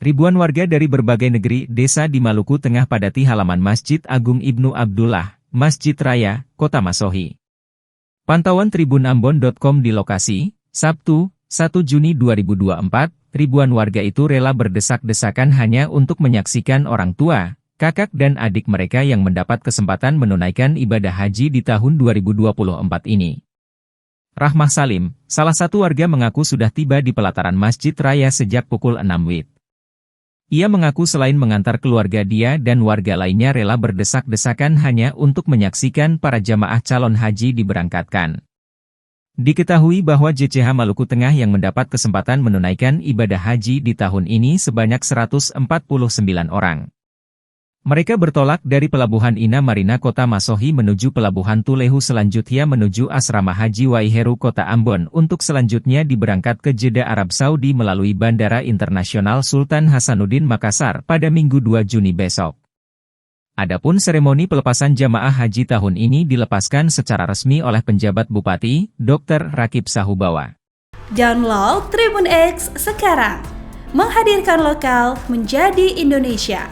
Ribuan warga dari berbagai negeri, desa di Maluku Tengah padati halaman Masjid Agung Ibnu Abdullah, Masjid Raya, Kota Masohi. Pantauan tribunambon.com di lokasi, Sabtu, 1 Juni 2024, ribuan warga itu rela berdesak-desakan hanya untuk menyaksikan orang tua, kakak dan adik mereka yang mendapat kesempatan menunaikan ibadah haji di tahun 2024 ini. Rahmah Salim, salah satu warga mengaku sudah tiba di pelataran Masjid Raya sejak pukul 6 WIB. Ia mengaku selain mengantar keluarga dia dan warga lainnya rela berdesak-desakan hanya untuk menyaksikan para jamaah calon haji diberangkatkan. Diketahui bahwa JCH Maluku Tengah yang mendapat kesempatan menunaikan ibadah haji di tahun ini sebanyak 149 orang. Mereka bertolak dari Pelabuhan Ina Marina Kota Masohi menuju Pelabuhan Tulehu selanjutnya menuju Asrama Haji Waiheru Kota Ambon untuk selanjutnya diberangkat ke Jeddah Arab Saudi melalui Bandara Internasional Sultan Hasanuddin Makassar pada Minggu 2 Juni besok. Adapun seremoni pelepasan jamaah haji tahun ini dilepaskan secara resmi oleh penjabat Bupati, Dr. Rakib Sahubawa. Download Tribun X sekarang, menghadirkan lokal menjadi Indonesia.